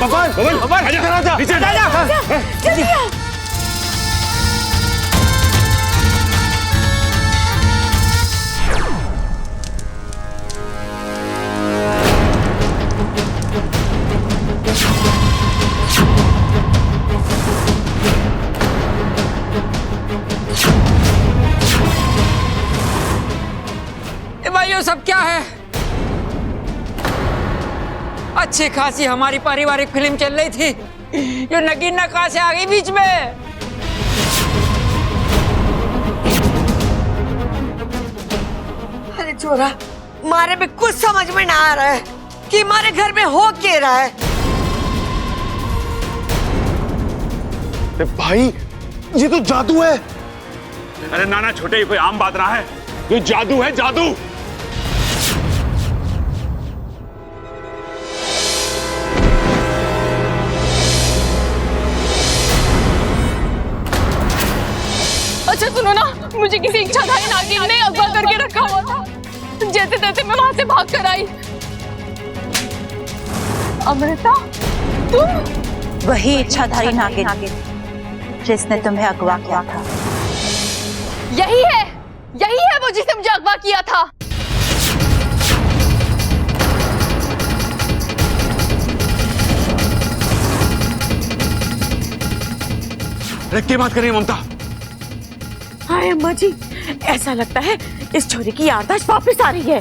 बबन आजा आजा नीचे आजा जल्दी आ। भाइयों सब क्या है? अच्छी खासी हमारी पारिवारिक फिल्म चल रही थी, ये नगीना कहां से आ गई बीच में? अरे छोरा, मारे में कुछ समझ में ना आ रहा है कि हमारे घर में हो क्या रहा है। अरे भाई ये तो जादू है। अरे नाना छोटे, ये कोई आम बात रहा है, ये जादू है जादू। अच्छा सुनो ना, मुझे किसी इच्छाधारी नागिन ने अगवा करके रखा हुआ था। जैसे तैसे मैं वहां से भाग कर आई। अमृता, तुम? वही इच्छाधारी नागिन जिसने तुम्हें अगवा किया था। यही है वो जिसने मुझे अगवा किया था। अरे क्या बात कर रही है ममता? हाय अम्मा जी, ऐसा लगता है इस छोरी की याददाश्त वापस आ रही है।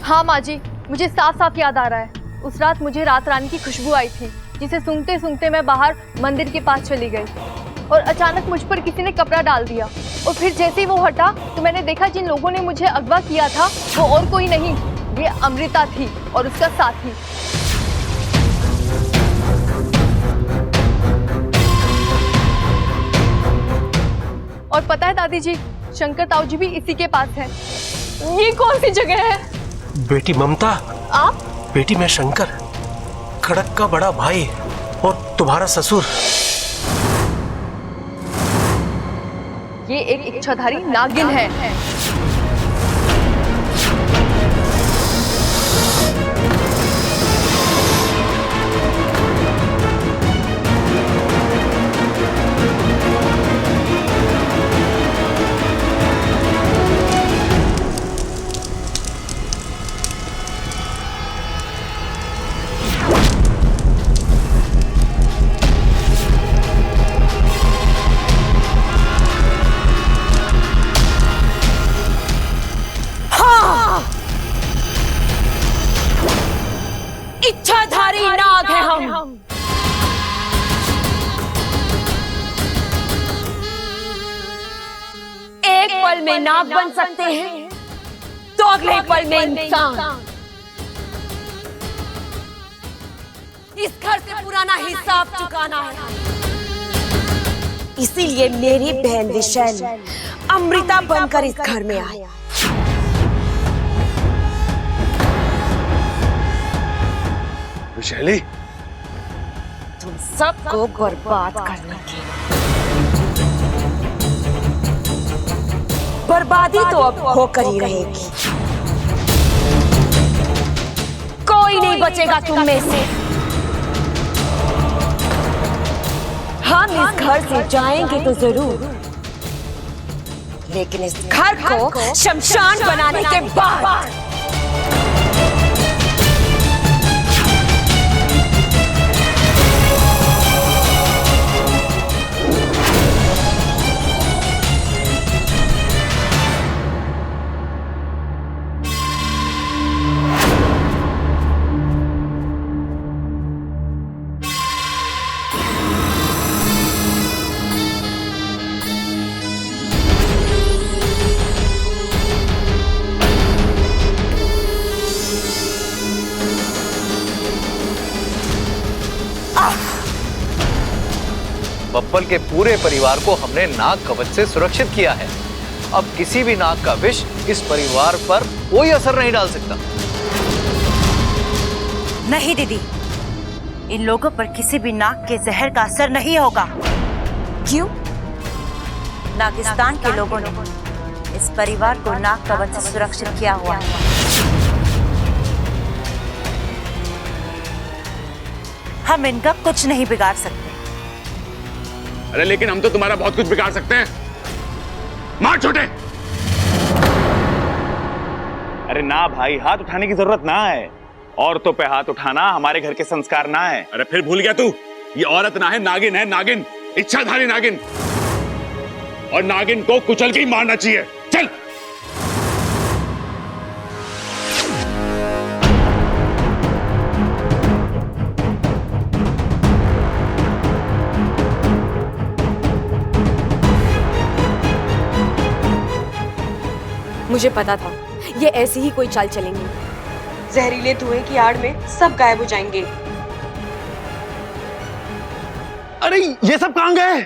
हाँ माँ जी, मुझे साफ साफ याद आ रहा है। उस रात मुझे रात रानी की खुशबू आई थी, जिसे सूंघते सूंघते मैं बाहर मंदिर के पास चली गई और अचानक मुझ पर किसी ने कपड़ा डाल दिया। और फिर जैसे ही वो हटा तो मैंने देखा जिन लोगों ने मुझे अगवा किया था वो और कोई नहीं, ये अमृता थी और उसका साथी। और पता है दादी जी, शंकर ताऊ जी भी इसी के पास है। ये कौन सी जगह है? बेटी ममता, आप? बेटी मैं शंकर, खड़क का बड़ा भाई और तुम्हारा ससुर। ये एक इच्छाधारी नागिन है। इच्छाधारी नाग है हम। एक पल में नाग बन सकते हैं तो अगले पल में इंसान। इस घर से पुराना हिसाब चुकाना है, इसीलिए मेरी बहन विशैल अमृता बनकर इस घर में आई। विशैली, तुम सबको बर्बाद करने की बर्बादी तो अब होकर ही रहेगी। कोई नहीं बचेगा तुम में से। हम इस घर से जाएंगे तो जरूर, लेकिन इस घर को शमशान बनाने के बाद। बब्बल के पूरे परिवार को हमने नाग कवच से सुरक्षित किया है। अब किसी भी नाग का विष इस परिवार पर कोई असर नहीं डाल सकता। नहीं दीदी, इन लोगों पर किसी भी नाग के जहर का असर नहीं होगा। क्यों? नागिस्तान के लोगों ने इस परिवार को नाग कवच से सुरक्षित किया हुआ है। हम इनका कुछ नहीं बिगाड़ सकते। अरे लेकिन हम तो तुम्हारा बहुत कुछ बिगाड़ सकते हैं। मार छोटे। अरे ना भाई, हाथ उठाने की जरूरत ना है। औरतों पे हाथ उठाना हमारे घर के संस्कार ना है। अरे फिर भूल गया तू? ये औरत ना है, नागिन है, नागिन, इच्छाधारी नागिन। और नागिन को कुचल के ही मारना चाहिए। चल। मुझे पता था ये ऐसी ही कोई चाल चलेंगी। जहरीले धुएं की आड़ में सब गायब हो जाएंगे। अरे ये सब कहां गए?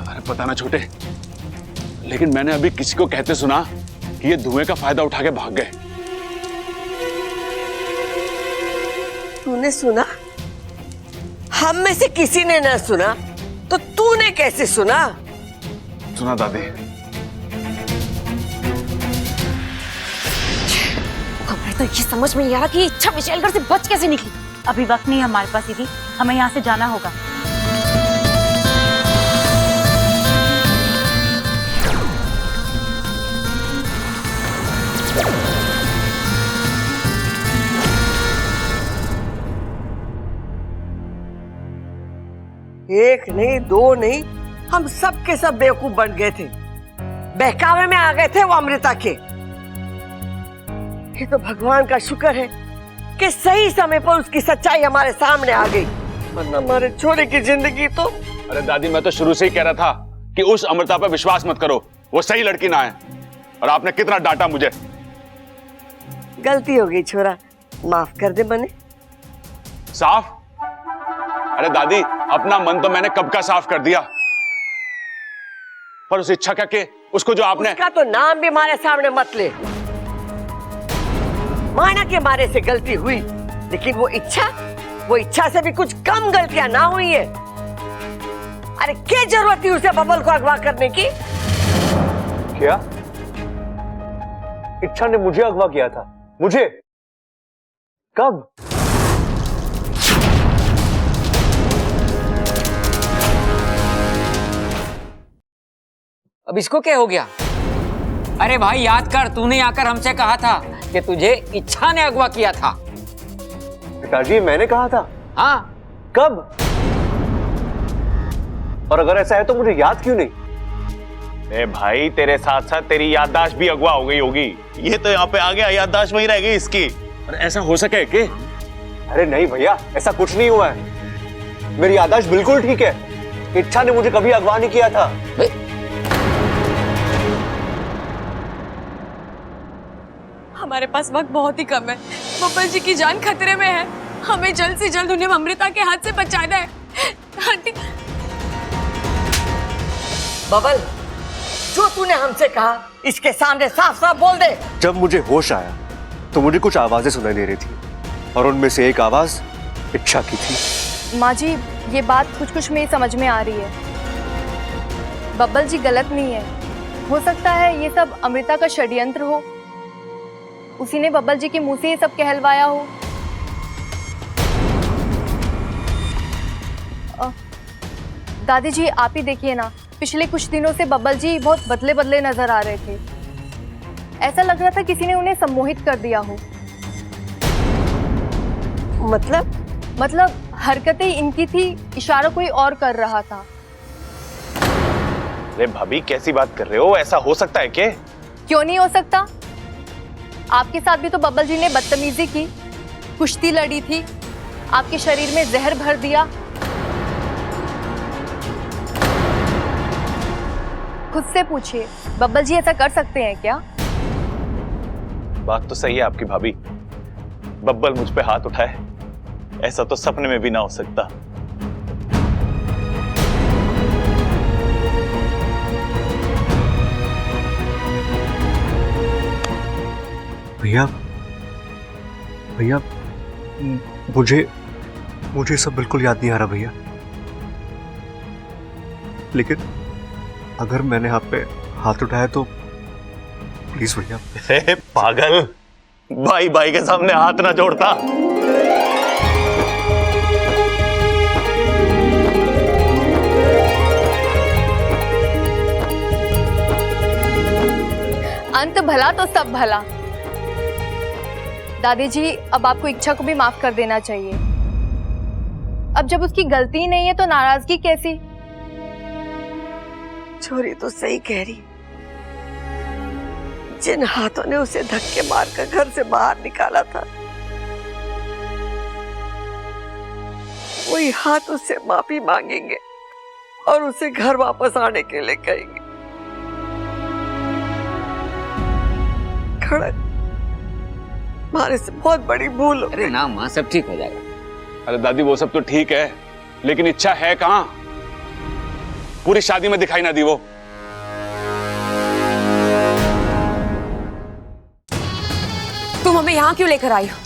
अरे पता ना छोटे, लेकिन मैंने अभी किसी को कहते सुना कि ये धुएं का फायदा उठा के भाग गए। तूने सुना? हम में से किसी ने ना सुना तो तूने कैसे सुना? सुना दादी। हमें तो ये समझ में नहीं आ रहा कि इच्छा विशैलगढ़ से बच कैसे निकली। अभी वक्त नहीं है हमारे पास दीदी, हमें यहाँ से जाना होगा। एक नहीं, दो नहीं, हम सब के सब बेवकूफ बन गए थे। बहकावे में आ गए थे वो अमृता के। ये तो भगवान का शुक्र है कि सही समय पर उसकी सच्चाई हमारे सामने आ गई, वरना हमारे छोरे की जिंदगी तो। अरे दादी, मैं तो शुरू से ही कह रहा था कि उस अमृता पर विश्वास मत करो, वो सही लड़की ना है। और आपने कितना डांटा मुझे। गलती हो गई छोरा, माफ कर दे मने। साफ? अरे दादी, अपना मन तो मैंने कब का साफ कर दिया, पर उस इच्छा का के उसको जो आपने। उसका तो नाम भी हमारे सामने मत ले। माना के मारे से गलती हुई, लेकिन वो इच्छा से भी कुछ कम गलतियां ना हुई है। अरे क्या जरूरत थी उसे बबल को अगवा करने की? क्या इच्छा ने मुझे अगवा किया था? मुझे? कब? अब इसको क्या हो गया? अरे भाई याद कर, तूने आकर हमसे कहा था कि तुझे इच्छा ने अगवा किया था। पिताजी, मैंने कहा था? हाँ। कब? और अगर ऐसा है तो मुझे याद क्यों नहीं? ए भाई, तेरे साथ साथ तेरी याददाश्त भी अगवा हो गई होगी। ये तो यहाँ पे आ गया, याददाश्त वहीं रह गई इसकी। अरे ऐसा हो सके कि? अरे नहीं भैया, ऐसा कुछ नहीं हुआ है। मेरी याददाश्त बिल्कुल ठीक है। इच्छा ने मुझे कभी अगवा नहीं किया था। हमारे पास वक्त बहुत ही कम है। बब्बल जी की जान खतरे में है। हमें जल्द से जल्द उन्हें अमृता के हाथ से बचाना है। आंटी। बबल, जो तूने हमसे कहा इसके सामने साफ साफ बोल दे। जब मुझे होश आया तो मुझे कुछ आवाजें सुनाई दे रही थी, और उनमें से एक आवाज इच्छा की थी। माँ जी, ये बात कुछ कुछ मेरी समझ में आ रही है। बब्बल जी गलत नहीं है। हो सकता है ये सब अमृता का षड्यंत्र हो। उसी ने बब्बल जी के मुंह से ये सब कहलवाया हो। दादी जी, आप ही देखिए ना, पिछले कुछ दिनों से बब्बल जी बहुत बदले बदले नजर आ रहे थे। ऐसा लग रहा था किसी ने उन्हें सम्मोहित कर दिया हो। मतलब हरकतें इनकी थी, इशारा कोई और कर रहा था। अरे भाभी, कैसी बात कर रहे हो? ऐसा हो सकता है क्या? क्यों नहीं हो सकता? आपके साथ भी तो बब्बल जी ने बदतमीजी की, कुश्ती लड़ी थी, आपके शरीर में जहर भर दिया। खुद से पूछिए, बब्बल जी ऐसा कर सकते हैं क्या? बात तो सही है आपकी भाभी। बब्बल मुझ पे हाथ उठाए, ऐसा तो सपने में भी ना हो सकता। भैया भैया, मुझे सब बिल्कुल याद नहीं आ रहा भैया। लेकिन अगर मैंने आप पे हाथ उठाया तो प्लीज भैया। पागल, भाई भाई के सामने हाथ ना जोड़ता। अंत भला तो सब भला। दादी जी, अब आपको इच्छा को भी माफ कर देना चाहिए। अब जब उसकी गलती नहीं है तो नाराजगी कैसी? छोरी तो सही कह रही। जिन हाथों ने उसे धक्के मारकर घर से बाहर निकाला था, वही हाथ उससे माफी मांगेंगे और उसे घर वापस आने के लिए कहेंगे। खड़क, हमारे से बहुत बड़ी भूल हो गई। अरे ना माँ, सब ठीक हो जाएगा। अरे दादी वो सब तो ठीक है, लेकिन इच्छा है कहाँ? पूरी शादी में दिखाई ना दी वो। तुम हमें यहाँ क्यों लेकर आई हो?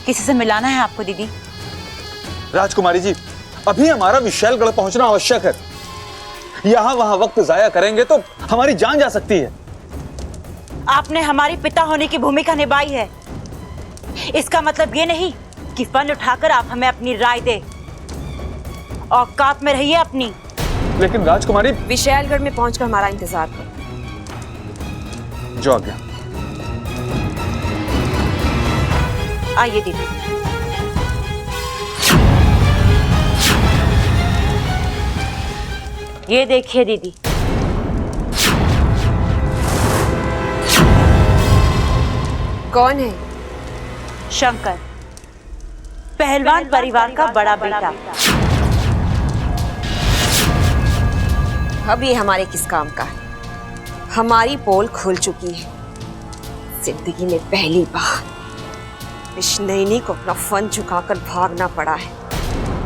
किसी से मिलाना है आपको दीदी। राजकुमारी जी, अभी हमारा विशालगढ़ पहुंचना आवश्यक है। यहां वहां वक्त जाया करेंगे तो हमारी जान जा सकती है। आपने हमारी पिता होने की भूमिका निभाई है। इसका मतलब ये नहीं कि फन उठाकर आप हमें अपनी राय दे। औकात में रहिए अपनी। लेकिन राजकुमारी, विशालगढ़ में पहुंचकर हमारा इंतजार करो। जो आ गया। आइए दीदी। ये देखिए दीदी, कौन है? शंकर, पहलवान परिवार का बड़ा बेटा। अब ये हमारे किस काम का है? हमारी पोल खुल चुकी है। जिंदगी में पहली बार इस नैनी को अपना फन झुकाकर भागना पड़ा है।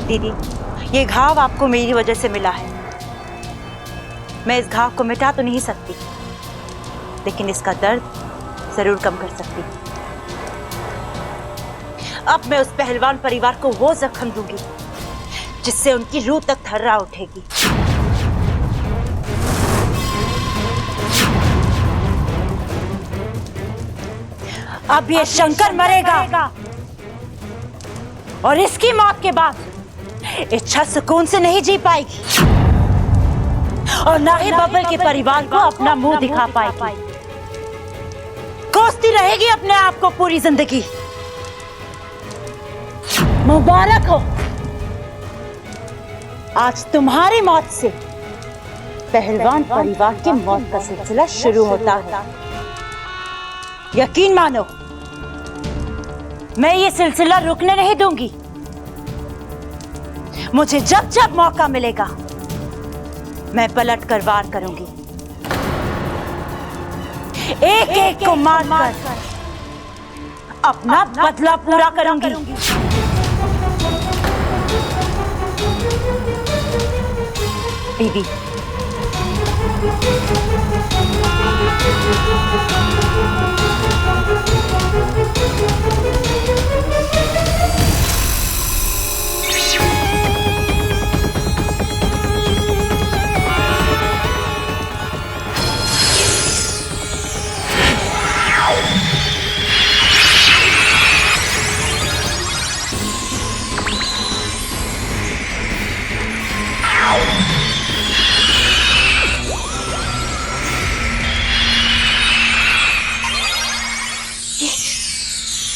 दीदी, ये घाव आपको मेरी वजह से मिला है। मैं इस घाव को मिटा तो नहीं सकती, लेकिन इसका दर्द जरूर कम कर सकती हूँ। अब मैं उस पहलवान परिवार को वो जख्म दूंगी जिससे उनकी रूह तक थर्रा उठेगी। अब ये शंकर मरेगा और इसकी मौत के बाद इच्छा सुकून से नहीं जी पाएगी और ना ही बबल के परिवार को अपना मुंह दिखा पाएगी। कोसती रहेगी अपने आप को पूरी जिंदगी। मुबारक हो, आज तुम्हारी मौत से पहलवान परिवार की मौत का सिलसिला शुरू होता है। यकीन मानो, मैं ये सिलसिला रुकने नहीं दूंगी। मुझे जब जब मौका मिलेगा मैं पलट कर वार करूंगी। एक एक को मारकर अपना बदला पूरा करूंगी। दीदी,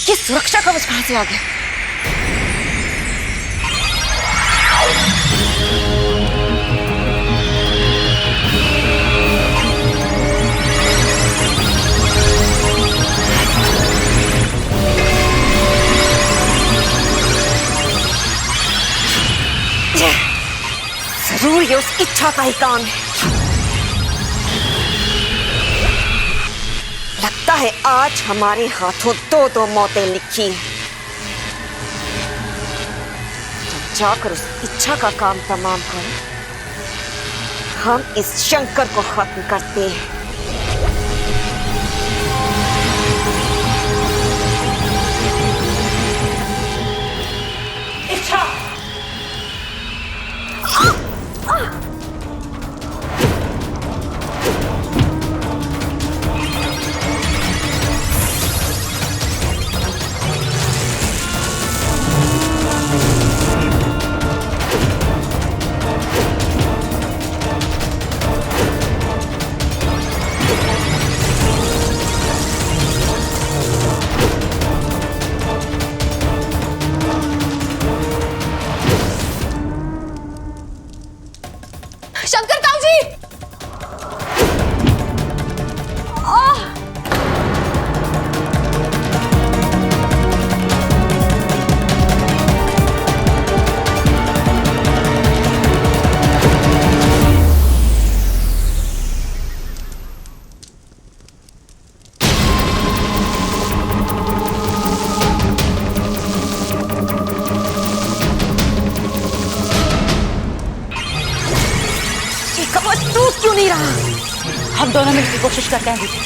ये सुरक्षा कवच कहां से आ गया? जरूर ये उस इच्छा का ही काम है। लगता है आज हमारे हाथों दो दो मौतें लिखी हैं। जाकर उस इच्छा का काम तमाम करें, हम इस शंकर को खत्म करते हैं। इच्छा, हम दोनों मिलकर कोशिश करते हैं दीदी।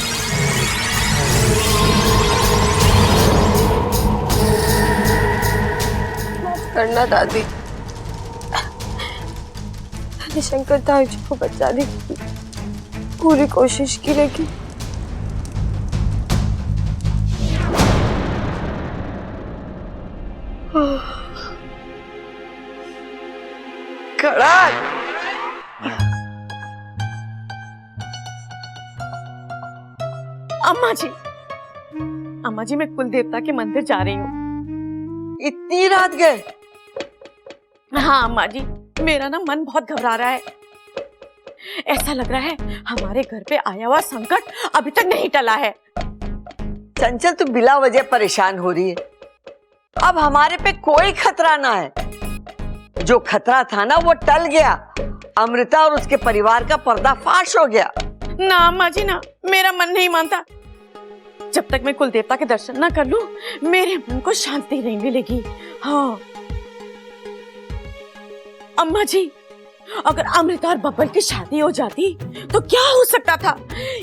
करना दादी, मैंने शंकर ताऊ जी को बचाने की पूरी कोशिश की, लेकिन खड़क। अम्मा जी मैं कुल देवता के मंदिर जा रही हूँ। इतनी रात गए? हाँ अम्मा जी, मेरा ना मन बहुत घबरा रहा है। ऐसा लग रहा है हमारे घर पे आया हुआ संकट अभी तक नहीं टला है। चंचल तू बिला वजह परेशान हो रही है। अब हमारे पे कोई खतरा ना है। जो खतरा था ना वो टल गया। अमृता और उसके परिवार का पर्दाफाश हो गया। ना अम्मा जी ना, मेरा मन नहीं मानता। जब तक मैं कुल देवता के दर्शन ना कर लूं, मेरे मन को शांति नहीं मिलेगी। हाँ अम्मा जी, अगर अमृता और बब्बल की शादी हो जाती तो क्या हो सकता था,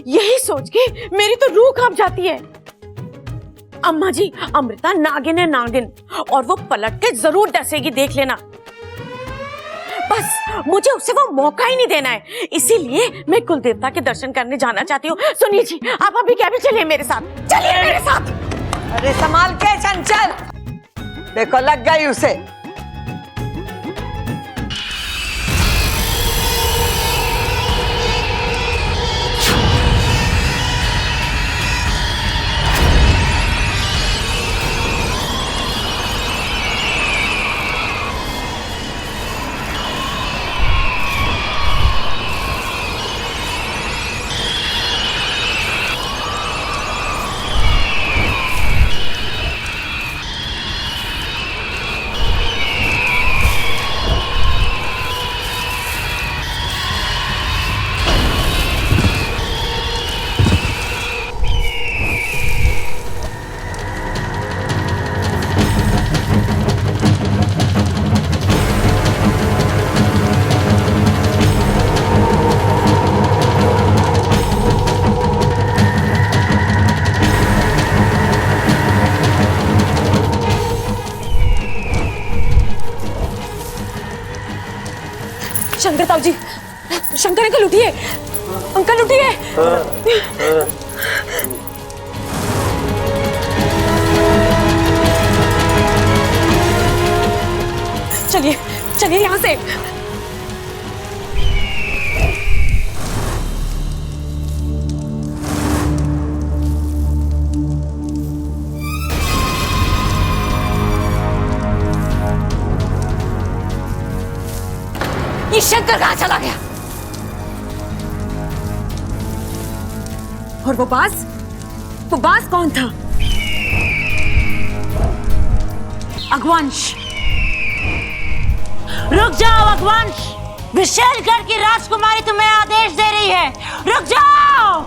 यही सोच के मेरी तो रूह कांप जाती है। अम्मा जी, अमृता नागिन है नागिन, और वो पलट के जरूर डसेगी, देख लेना। बस मुझे उसे वो मौका ही नहीं देना है, इसीलिए मैं कुल देवता के दर्शन करने जाना चाहती हूँ। सुनिए जी, आप अभी क्या भी चलिए मेरे साथ, चलिए मेरे साथ। अरे संभाल के चंचल, देखो लग गई उसे। शंकर ताऊ जी, शंकर अंकल उठिए, अंकल उठिए। चलिए चलिए यहाँ से। ये शंकर कहाँ चला गया? और वो बास कौन था? अगवंश, रुक जाओ अगवंश, विशेलगढ़ की राजकुमारी तुम्हें आदेश दे रही है, रुक जाओ।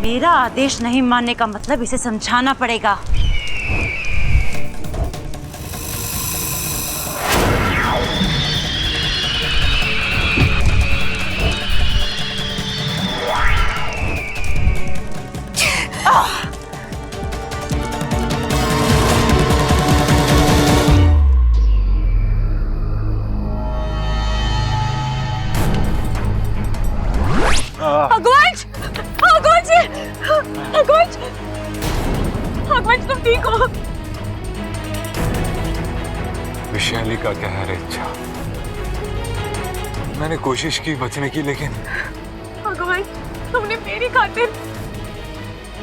मेरा आदेश नहीं मानने का मतलब इसे समझाना पड़ेगा। अगवंश तुम ठीक हो? विशाली का कहर है, इच्छा। मैंने कोशिश की बचने की, लेकिन अगवंश तुमने मेरी खातिर।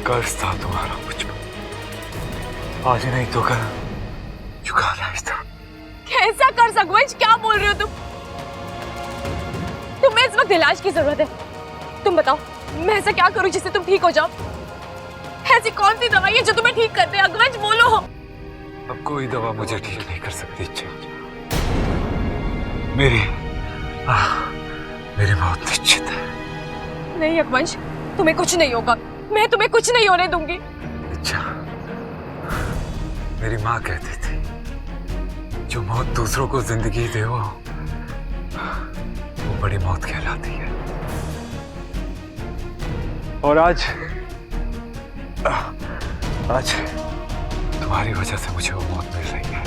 कर्ज था तुम्हारा मुझ पर, आज नहीं तो कल चुकाना ही था। कैसा कर्ज अगवंश, क्या बोल रहे हो तुम? तुम्हें इस वक्त इलाज की जरूरत है। तुम बताओ मैं ऐसा क्या करूं जिससे तुम ठीक हो जाओ? ऐसी कौन सी दवाई है जो तुम्हें ठीक कर दे? अगवंश बोलो। अब कोई दवा मुझे ठीक नहीं कर सकती इच्छा। मेरी मौत निश्चित है। नहीं अगवंश, तुम्हें कुछ नहीं होगा, मैं तुम्हें कुछ नहीं होने दूंगी। अच्छा, मेरी माँ कहती थी जो मौत दूसरों को जिंदगी दे वो बड़ी मौत कहलाती है। और आज तुम्हारी वजह से मुझे वो मौत मिल रही है।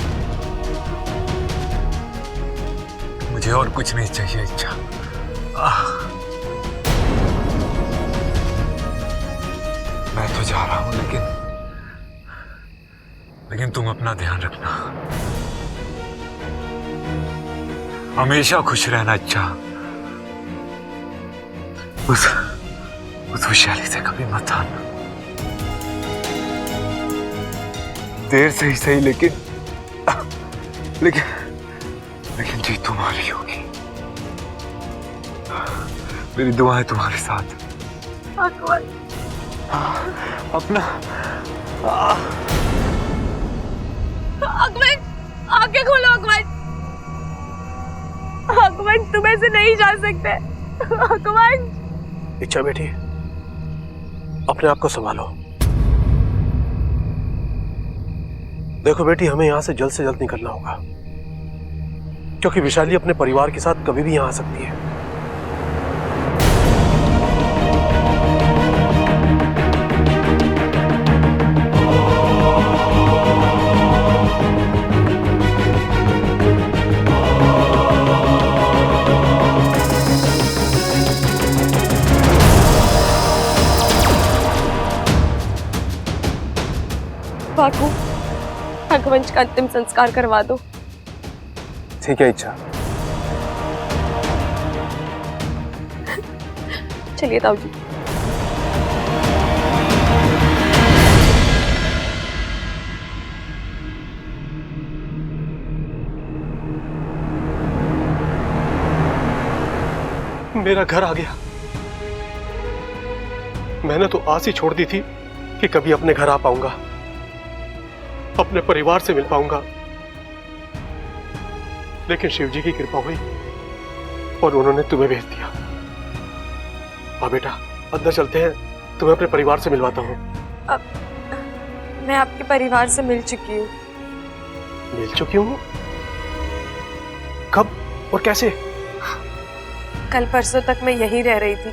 मुझे और कुछ नहीं चाहिए इच्छा। मैं तो जा रहा हूं, लेकिन तुम अपना ध्यान रखना। हमेशा खुश रहना। अच्छा, उस वैशाली से कभी मत आना। देर से ही सही, लेकिन जीत तुम्हारी होगी। मेरी दुआएं तुम्हारे साथ। अपना अकबर, आंखें खोलो अकबर। अकबर, तुम ऐसे नहीं जा सकते। अकबर। इच्छा बेटी, अपने आप को संभालो। देखो बेटी, हमें यहां से जल्द निकलना होगा, क्योंकि विशाली अपने परिवार के साथ कभी भी यहां आ सकती है। बाकू, रघुवंश का अंतिम संस्कार करवा दो। ठीक है इच्छा। चलिए ताऊ जी। मेरा घर आ गया। मैंने तो आस ही छोड़ दी थी कि कभी अपने घर आ पाऊंगा, अपने परिवार से मिल पाऊंगा, लेकिन शिव जी की कृपा हुई और उन्होंने तुम्हें भेज दिया। हाँ बेटा, अंदर चलते हैं, तुम्हें अपने परिवार से मिलवाता हूँ। अब मैं आपके परिवार से मिल चुकी हूँ। मिल चुकी हूँ? कब और कैसे? कल परसों तक मैं यहीं रह रही थी,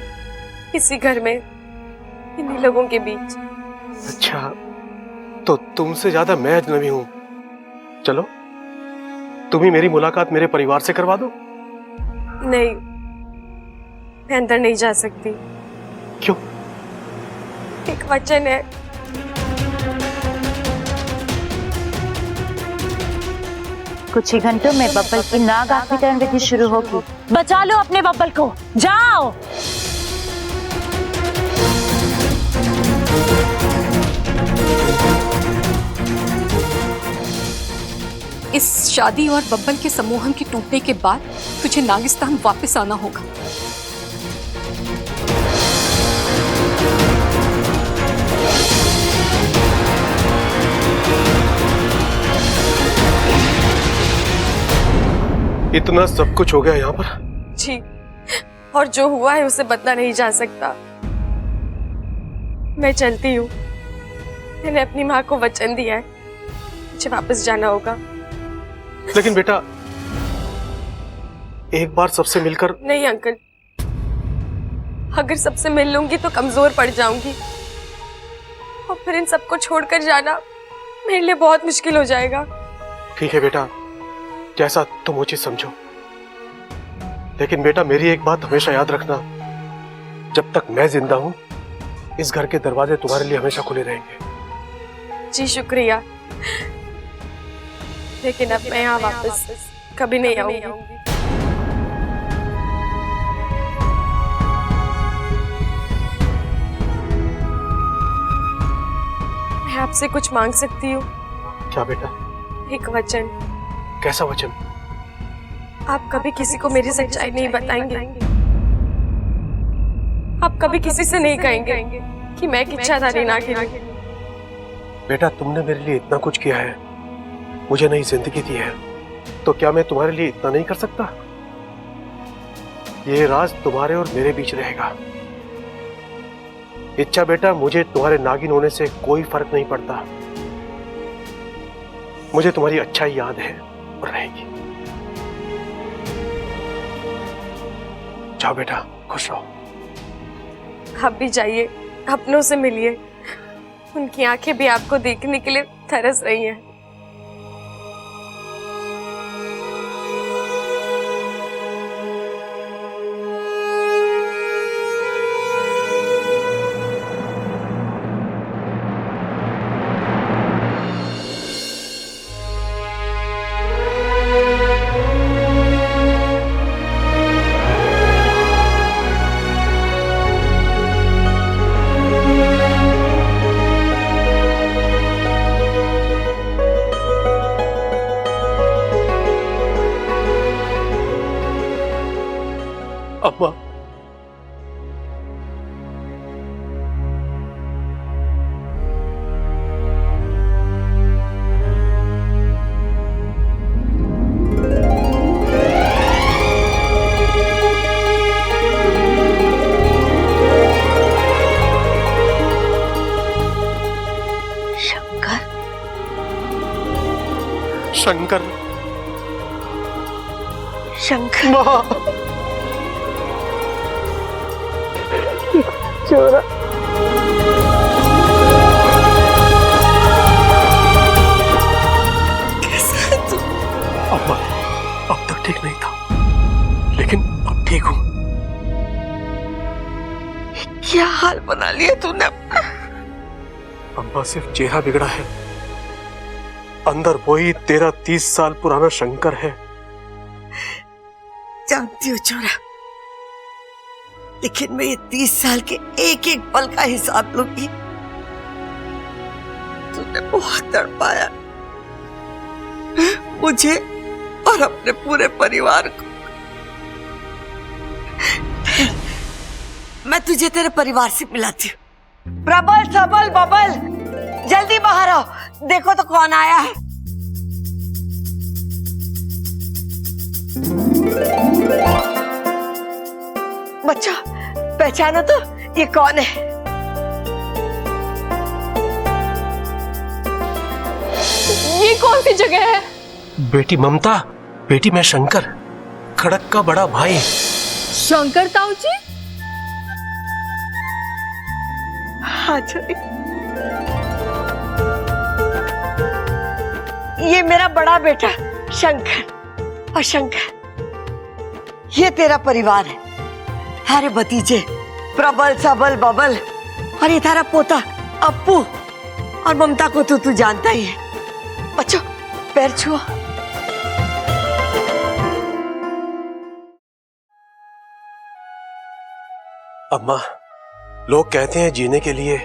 इसी घर में, इन्हीं लोगों के बीच। अच्छा, तो तुमसे ज्यादा मैं अजनबी हूं। चलो, तुम ही मेरी मुलाकात मेरे परिवार से करवा दो। नहीं, मैं अंदर नहीं जा सकती। क्यों? एक वचन है। कुछ ही घंटों में बब्बल की नाग आखिरी विधि शुरू होगी। बचा लो अपने बब्बल को, जाओ। इस शादी और बब्बल के सम्मोहन के टूटने के बाद तुझे नागिस्तान वापस आना होगा। इतना सब कुछ हो गया यहाँ पर? जी, और जो हुआ है उसे बदला नहीं जा सकता। मैं चलती हूँ। मैंने अपनी माँ को वचन दिया है, मुझे वापस जाना होगा। लेकिन बेटा, एक बार सबसे मिलकर। नहीं अंकल, अगर सबसे मिल लूंगी तो कमजोर पड़ जाऊंगी, और फिर इन सबको छोड़कर जाना मेरे लिए बहुत मुश्किल हो जाएगा। ठीक है बेटा, जैसा तुम उचित समझो, लेकिन बेटा मेरी एक बात हमेशा याद रखना, जब तक मैं जिंदा हूं इस घर के दरवाजे तुम्हारे लिए हमेशा खुले रहेंगे। जी शुक्रिया, लेकिन अब मैं यहाँ वापस कभी नहीं आऊंगी। मैं आपसे कुछ मांग सकती हूँ? क्या बेटा? एक वचन। कैसा वचन? आप कभी किसी को मेरी सच्चाई नहीं बताएंगे? आप कभी किसी से नहीं कहेंगे कि मैं इच्छाधारी नागिन हूं? बेटा, तुमने मेरे लिए इतना कुछ किया है, मुझे नई जिंदगी दी है, तो क्या मैं तुम्हारे लिए इतना नहीं कर सकता? ये राज तुम्हारे और मेरे बीच रहेगा। इच्छा बेटा, मुझे तुम्हारे नागिन होने से कोई फर्क नहीं पड़ता। मुझे तुम्हारी अच्छाई याद है और रहेगी। जाओ बेटा, खुश रहो। आप भी जाइए, अपनों से मिलिए। उनकी आंखें भी आपको देखने के लिए तरस रही हैं। अम्मा, शंकर, शंकर माँ, चोरा। अम्मा, अब तक ठीक नहीं था, लेकिन अब ठीक हूँ। क्या हाल बना लिया तूने? अम्मा, सिर्फ चेहरा बिगड़ा है, अंदर वही 30 साल पुराना शंकर है। जानती हूँ चोरा, लेकिन मैं ये 30 साल के एक एक पल का हिसाब लूंगी। तूने बहुत तड़पाया मुझे और अपने पूरे परिवार को। मैं तुझे तेरे परिवार से मिलाती हूँ। प्रबल, सबल, बबल, जल्दी बाहर आओ, देखो तो कौन आया है। बच्चा, पहचानो तो, ये कौन है? ये कौन सी जगह है? बेटी ममता, बेटी मैं शंकर, खड़क का बड़ा भाई। शंकर ताऊ जी? हाँ जी, ये मेरा बड़ा बेटा शंकर, और शंकर ये तेरा परिवार है। हमारे भतीजे प्रबल, सबल, बबल, और ये तारा पोता अप्पू, और ममता को तो तू जानता ही है। बच्चों, पैर छुओ। अम्मा, लोग कहते हैं जीने के लिए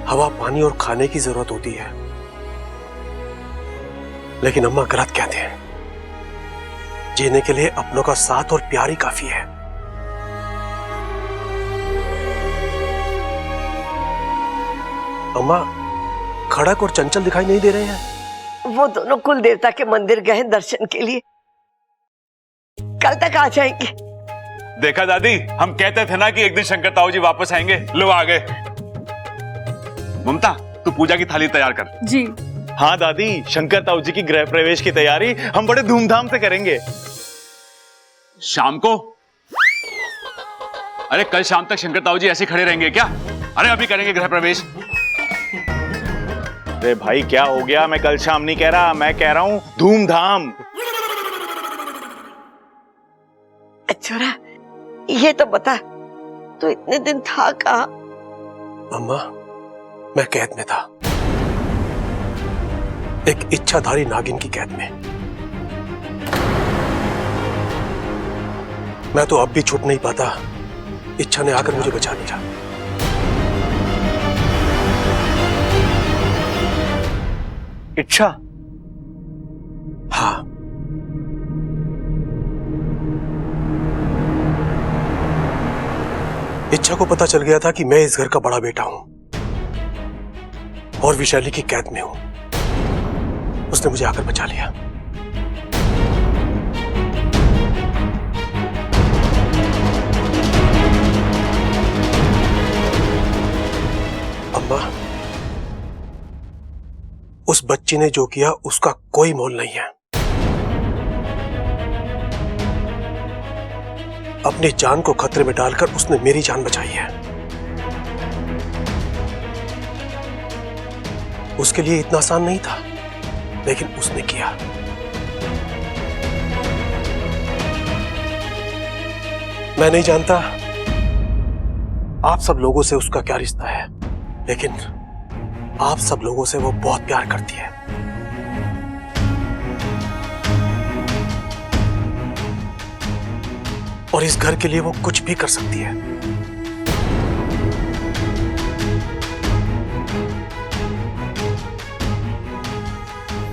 हवा, पानी और खाने की जरूरत होती है, लेकिन अम्मा गलत कहते हैं। जीने के लिए अपनों का साथ और प्यार ही काफी है। अम्मा, खड़क और चंचल दिखाई नहीं दे रहे हैं? वो दोनों कुल देवता के मंदिर गए दर्शन के लिए, कल तक आ जाएंगे। देखा दादी, हम कहते थे ना कि एक दिन शंकर ताऊ जी वापस आएंगे। लो आ गए। ममता, तू पूजा की थाली तैयार कर। जी। हाँ दादी, शंकर ताऊ जी की गृह प्रवेश की तैयारी हम बड़े धूमधाम से करेंगे। शाम को? अरे कल शाम तक शंकर ताऊ जी ऐसे खड़े रहेंगे क्या? अरे अभी करेंगे गृह प्रवेश। अरे भाई क्या हो गया? मैं कल शाम नहीं कह रहा, मैं कह रहा हूं धूमधाम। छोरा, ये तो बता, तू इतने दिन था कहाँ? अम्मा, मैं कैद में था, एक इच्छाधारी नागिन की कैद में। मैं तो अब भी छूट नहीं पाता। इच्छा ने आकर मुझे बचा लिया। इच्छा? हाँ, इच्छा को पता चल गया था कि मैं इस घर का बड़ा बेटा हूं और विशाली की कैद में हूं। उसने मुझे आकर बचा लिया। अम्मा, उस बच्ची ने जो किया उसका कोई मोल नहीं है। अपनी जान को खतरे में डालकर उसने मेरी जान बचाई है। उसके लिए इतना आसान नहीं था, लेकिन उसने किया। मैं नहीं जानता आप सब लोगों से उसका क्या रिश्ता है, लेकिन आप सब लोगों से वो बहुत प्यार करती है। और इस घर के लिए वो कुछ भी कर सकती है।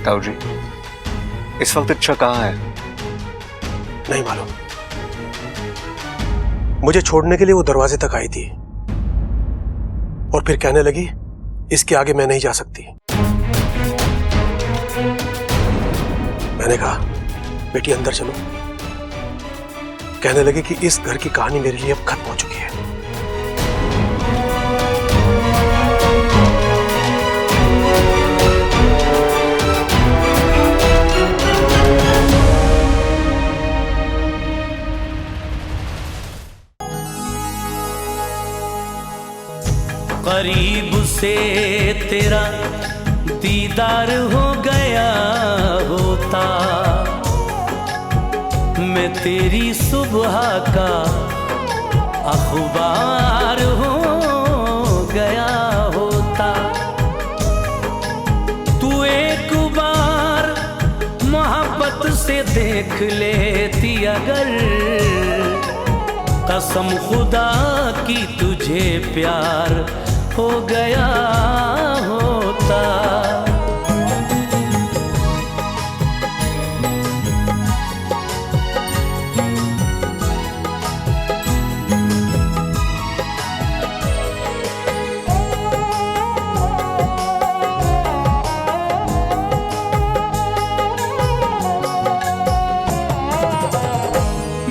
ताऊ जी, इस वक्त इच्छा कहाँ है? नहीं मालूम। मुझे छोड़ने के लिए वो दरवाजे तक आई थी और फिर कहने लगी, इसके आगे मैं नहीं जा सकती। मैंने कहा, बेटी अंदर चलो। कहने लगी कि इस घर की कहानी मेरे लिए अब खत्म हो चुकी है। करीब से तेरा दीदार हो गया होता, मैं तेरी सुबह का अखबार हो गया होता। तू एक बार मोहब्बत से देख लेती अगर, कसम खुदा की तुझे प्यार हो गया होता।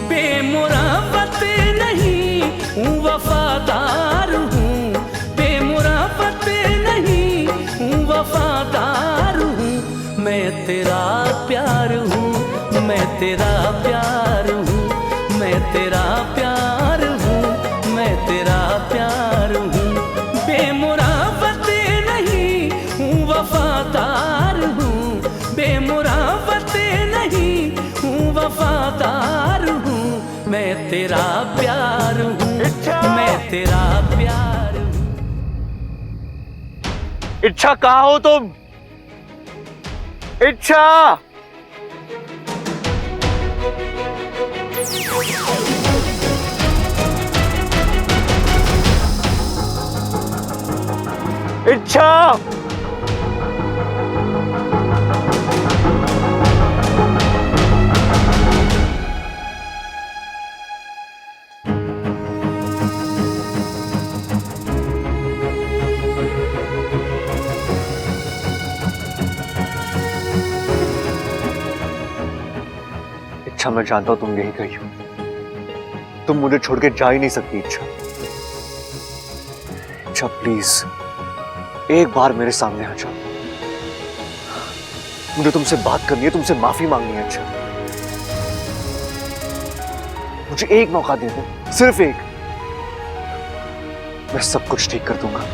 बेमुराफत नहीं हूँ, वफादार हूँ। बेमुराफत नहीं हूँ, वफादार हूँ। मैं तेरा प्यार हूँ, मैं तेरा प्यार हूँ, मैं तेरा प्यार हूँ, मैं तेरा प्यार हूँ। बेमुराफत नहीं हूँ, वफादार हूँ। बेमुराफत नहीं हूँ, वफादार हूँ। मैं तेरा प्यार हूँ, मैं तेरा प्यार हूँ। इच्छा कहाँ हो तुम? इच्छा! इच्छा! इच्छा, मैं जानता हूं तुम यही गई हो। तुम मुझे छोड़ के जा ही नहीं सकती इच्छा। इच्छा प्लीज एक बार मेरे सामने आ जाओ। मुझे तुमसे बात करनी है, तुमसे माफी मांगनी है इच्छा। मुझे एक मौका दे दो, सिर्फ एक। मैं सब कुछ ठीक कर दूंगा।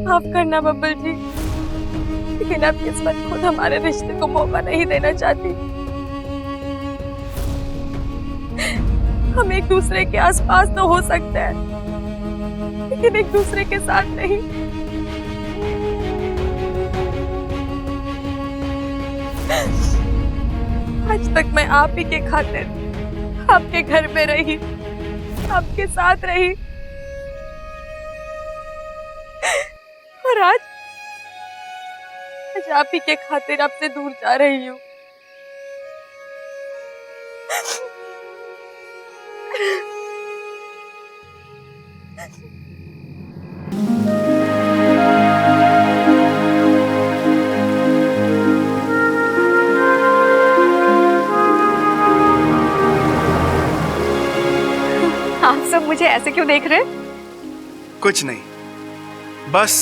माफ करना बब्बल जी, लेकिन अब किस्मत खुद हमारे रिश्ते को मौका नहीं देना चाहती। हम एक दूसरे के आसपास तो हो सकते हैं, लेकिन एक दूसरे के साथ नहीं। आज तक मैं आप ही के खातिर आपके घर में रही, आपके साथ रही, और आज आप ही के खातिर आपसे दूर जा रही हूँ। मुझे ऐसे क्यों देख रहे? कुछ नहीं, बस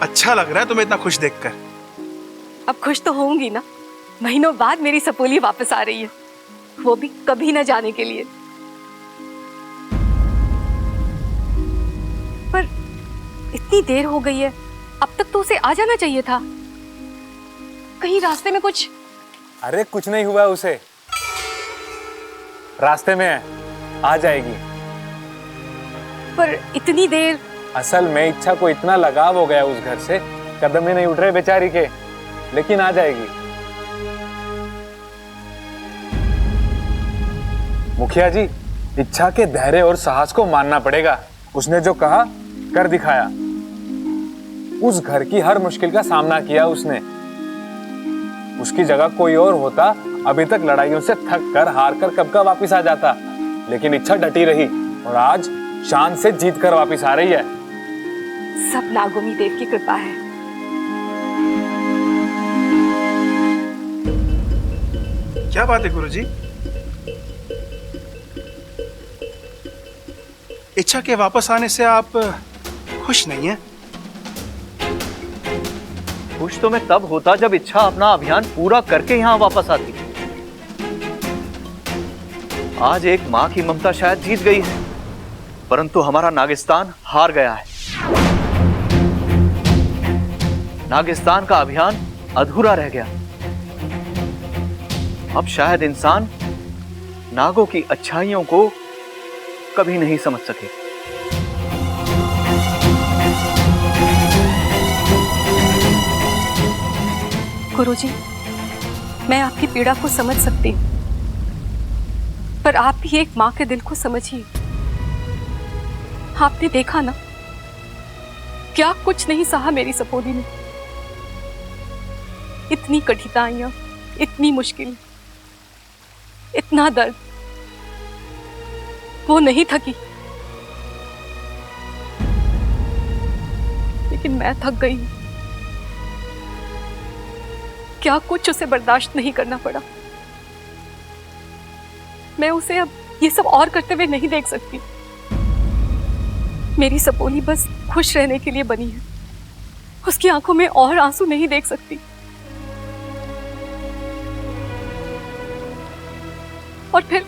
अच्छा लग रहा है तुम्हें इतना खुश देखकर। अब खुश तो होंगी ना, महीनों बाद मेरी सपोली वापस आ रही है, वो भी कभी ना जाने के लिए। पर इतनी देर हो गई है, अब तक तो उसे आ जाना चाहिए था। कहीं रास्ते में कुछ? अरे कुछ नहीं हुआ उसे, रास्ते में है, आ जाएगी। पर इतनी देर? असल में इच्छा को इतना लगाव हो गया उस घर से, कदम ही नहीं उठ रहे बेचारी के, लेकिन आ जाएगी। मुखिया जी, इच्छा के धैर्य और साहस को मानना पड़ेगा। उसने जो कहा कर दिखाया। उस घर की हर मुश्किल का सामना किया उसने। उसकी जगह कोई और होता अभी तक लड़ाइयों से थक कर हार कर कब का वापिस आ जाता, लेकिन इच्छा डटी रही और आज शान से जीत कर वापिस आ रही है। सब नागोमी देव की कृपा है। क्या बात है गुरुजी? इच्छा के वापस आने से आप खुश नहीं हैं? खुश तो मैं तब होता जब इच्छा अपना अभियान पूरा करके यहां वापस आती। आज एक मां की ममता शायद जीत गई है, परंतु हमारा नागिस्तान हार गया है। नागिस्तान का अभियान अधूरा रह गया। अब शायद इंसान नागों की अच्छाइयों को कभी नहीं समझ सके। गुरुजी, मैं आपकी पीड़ा को समझ सकती हूँ, पर आप भी एक माँ के दिल को समझिए। आपने देखा ना, क्या कुछ नहीं सहा मेरी सपोली ने। इतनी कठिनाइयां, इतनी मुश्किल, इतना दर्द, वो नहीं थकी, लेकिन मैं थक गई हूं। क्या कुछ उसे बर्दाश्त नहीं करना पड़ा। मैं उसे अब ये सब और करते हुए नहीं देख सकती। मेरी सपोली बस खुश रहने के लिए बनी है, उसकी आंखों में और आंसू नहीं देख सकती। और फिर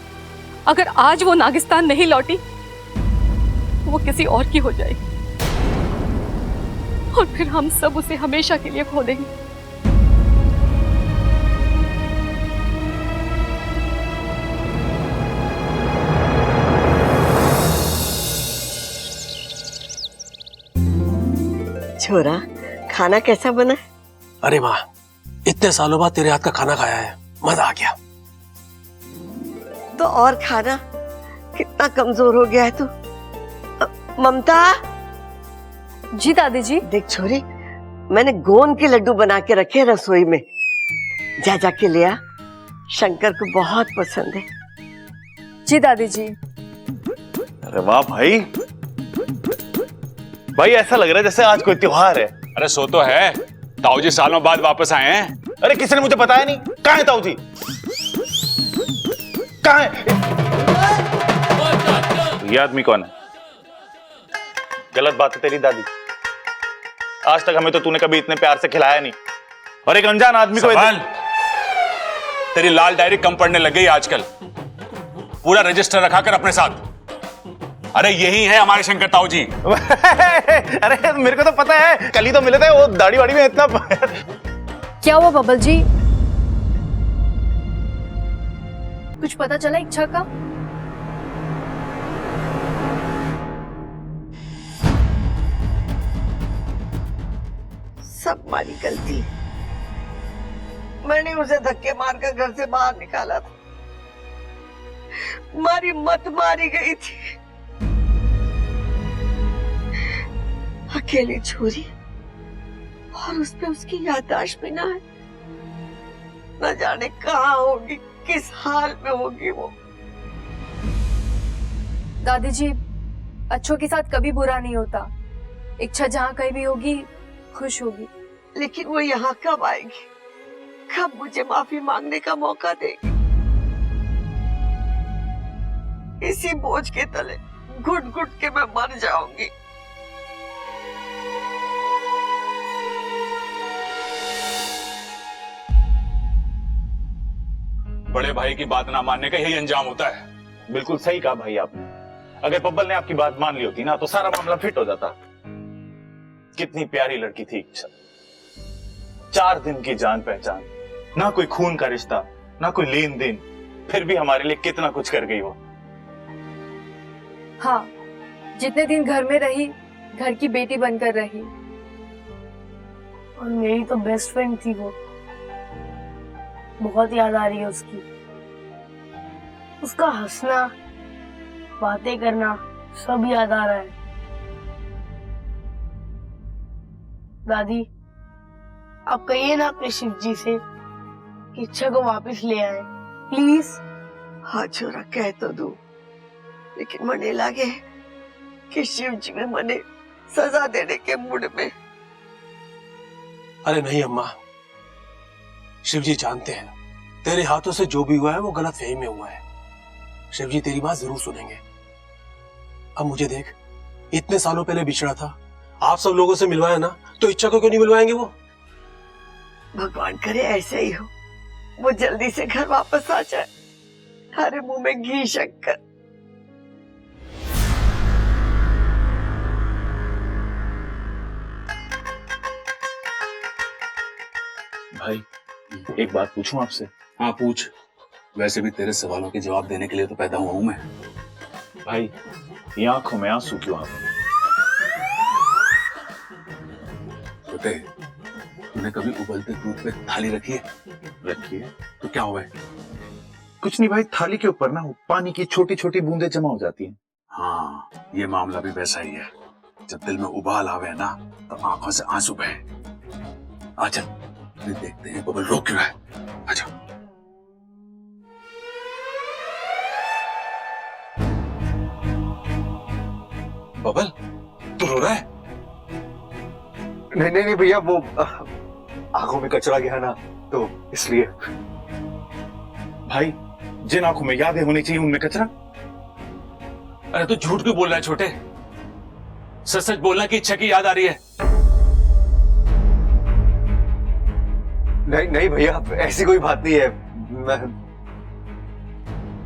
अगर आज वो नागिस्तान नहीं लौटी, वो किसी और की हो जाएगी और फिर हम सब उसे हमेशा के लिए खो देंगे। छोरा, खाना कैसा बना? अरे माँ, इतने सालों बाद तेरे हाथ का खाना खाया है, मजा आ गया। तो और खाना, कितना कमजोर हो गया है तू। ममता। जी दादी जी। देख छोरी, मैंने गोंद के लड्डू बना के रखे रसोई में, जा जाके ले आ, शंकर को बहुत पसंद है। जी दादी जी। अरे वाह भाई, भाई ऐसा लग रहा है जैसे आज कोई त्योहार है। अरे सो तो है, ताऊ जी सालों बाद वापस आए हैं। अरे किसी ने मुझे बताया नहीं, कहाँ है ताऊ जी? कहाँ है? ये आदमी कौन है? गलत बात है तेरी दादी, आज तक हमें तो तूने कभी इतने प्यार से खिलाया नहीं, और एक अनजान आदमी को तेरी लाल डायरी कम पढ़ने लग गई आजकल। पूरा रजिस्टर रखा कर अपने साथ। अरे यही है हमारे शंकर ताऊ जी। अरे मेरे को तो पता है, कल ही तो मिले थे, वो दाढ़ी वाड़ी में इतना। क्या हुआ बबल जी, कुछ पता चला इच्छा का? सब हमारी गलती, मैंने उसे धक्के मारकर घर से बाहर निकाला था। हमारी मत मारी गई थी। अकेली छोरी, और उस पे उसकी याददाश्त भी ना है। न जाने कहाँ होगी, किस हाल में होगी वो। दादी जी, अच्छों के साथ कभी बुरा नहीं होता। इच्छा जहाँ कहीं भी होगी खुश होगी। लेकिन वो यहाँ कब आएगी, कब मुझे माफी मांगने का मौका देगी? इसी बोझ के तले घुट घुट के मैं मर जाऊंगी। बड़े भाई की बात ना मानने का यही अंजाम होता है। बिल्कुल सही कहा भाई आपने। अगर बब्बल ने आपकी बात मान ली होती ना तो सारा मामला फिट हो जाता। कितनी प्यारी लड़की थी इच्छा, 4 दिन की जान पहचान, ना कोई खून का रिश्ता, ना कोई लेन देन, फिर भी हमारे लिए कितना कुछ कर गई वो। हाँ, जितने दिन घर में रही, घर की बेटी बनकर रही। और मेरी तो बेस्ट फ्रेंड थी वो। बहुत याद आ रही है उसकी, उसका हंसना, बातें करना, सब याद आ रहा है। दादी, आप कहिए ना अपने शिव जी से कि इच्छा को वापस ले आए, प्लीज। हाँ छोरा, कह तो दू, लेकिन मने लगे कि शिव जी में मने सजा देने के मूड में। अरे नहीं अम्मा, शिव जी जानते हैं तेरे हाथों से जो भी हुआ है वो गलत फहमी में हुआ है। शिव जी तेरी बात जरूर सुनेंगे। अब मुझे देख, इतने सालों पहले बिछड़ा था, आप सब लोगों से मिलवाया ना, तो इच्छा को क्यों नहीं मिलवाएंगे वो? भगवान करे ऐसे ही हो, वो जल्दी से घर वापस आ जाए। हमारे मुंह में घी शक्कर। भाई एक बात पूछूं आपसे? हाँ पूछ। वैसे भी तेरे सवालों के जवाब देने के लिए तो पैदा हुआ हूं मैं। भाई ये आंखों में आंसू क्यों आ गए? छोटे, तूने कभी उबलते दूध पे थाली रखी है? रखी है। तो क्या हुआ है? कुछ नहीं भाई, थाली के ऊपर ना पानी की छोटी छोटी बूंदें जमा हो जाती हैं। हाँ, ये मामला भी वैसा ही है। जब दिल में उबाल आवे ना, तो आंखों से आंसू बहे। आजा, देखते हैं बबल रो क्यों है। आजा। बबल, तू रो रहा है? नहीं नहीं नहीं भैया, वो आंखों में कचरा गया ना, तो इसलिए। भाई जिन आंखों में यादें होनी चाहिए उनमें कचरा? अरे तू झूठ क्यों बोल रहा है छोटे? सच सच बोलना कि इच्छा की याद आ रही है। नहीं नहीं भैया, ऐसी कोई बात नहीं है। मैं...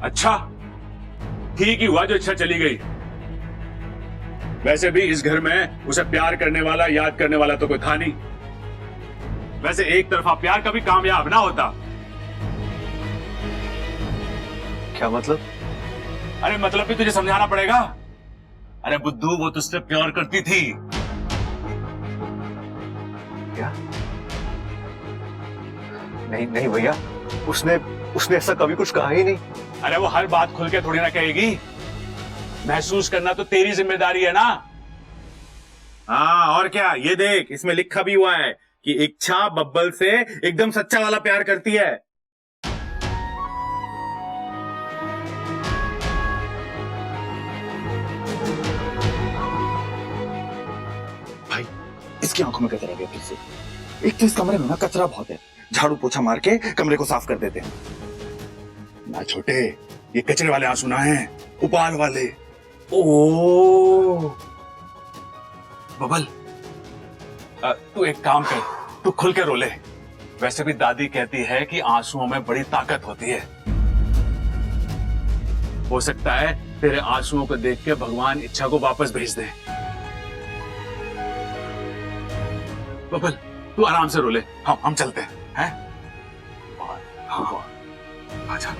अच्छा, ठीक ही हुआ जो इच्छा चली गई। वैसे भी इस घर में उसे प्यार करने वाला, याद करने वाला तो कोई था नहीं। वैसे एक तरफा प्यार कभी कामयाब ना होता। क्या मतलब? अरे मतलब भी तुझे समझाना पड़ेगा। अरे बुद्धू, वो तुझसे प्यार करती थी। क्या? नहीं नहीं भैया, उसने ऐसा कभी कुछ कहा ही नहीं। अरे वो हर बात खुल के थोड़ी ना कहेगी। महसूस करना तो तेरी जिम्मेदारी है ना। हाँ और क्या, ये देख, इसमें लिखा भी हुआ है कि इच्छा बब्बल से एकदम सच्चा वाला प्यार करती है। भाई इसकी आंखों में कचरा गया फिर से। एक तो इस कमरे में ना कचरा बहुत है, झाड़ू पोछा मार के कमरे को साफ कर देते हैं ना। छोटे, ये कचरे वाले आंसू ना हैं, उबाल वाले। ओ बबल, तू एक काम कर, तू खुल के रो ले। वैसे भी दादी कहती है कि आंसुओं में बड़ी ताकत होती है। हो सकता है तेरे आंसुओं को देख के भगवान इच्छा को वापस भेज दे। बबल, तू आराम से रो ले। हम चलते हैं। हाँ, आजा।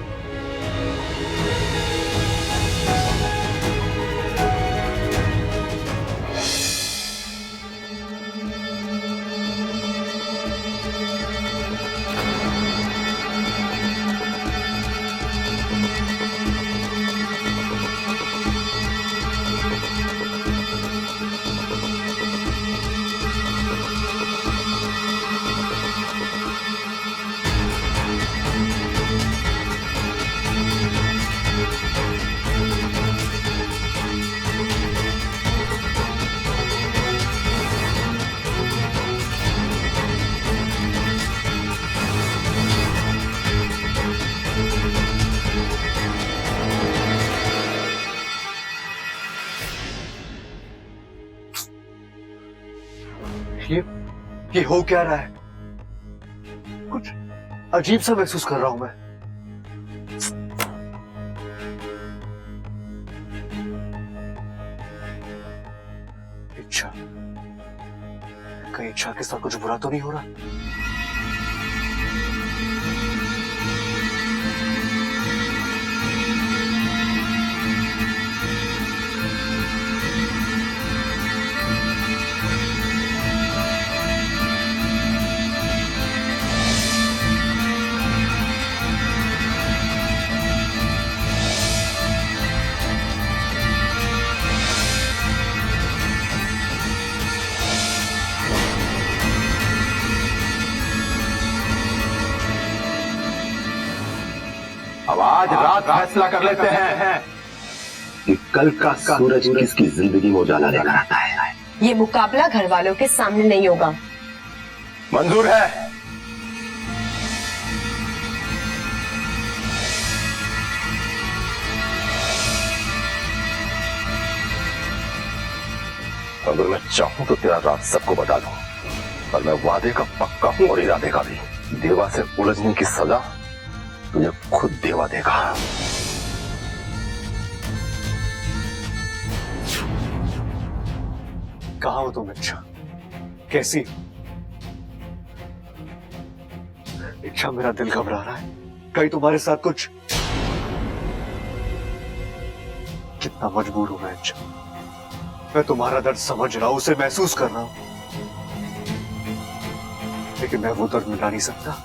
ये हो क्या रहा है? कुछ अजीब सा महसूस कर रहा हूं मैं। इच्छा, कहीं इच्छा के साथ कुछ बुरा तो नहीं हो रहा? अब आज रात फैसला कर लेते हैं कि कल का सूरज किसकी जिंदगी में उजाला लेकर आता है। ये मुकाबला घर वालों के सामने नहीं होगा। मंजूर है? अगर मैं चाहूं तो तेरा राज सबको बता दूं, और मैं वादे का पक्का हूं और इरादे का भी। देवा से उलझने की सजा तुझे खुद देवा देगा। कहाँ हो तुम इच्छा? कैसी? इच्छा, मेरा दिल घबरा रहा है। कहीं तुम्हारे साथ कुछ? कितना मजबूर हूं मैं इच्छा। मैं तुम्हारा दर्द समझ रहा हूं, उसे महसूस कर रहा हूं, लेकिन मैं वो दर्द मिटा नहीं सकता।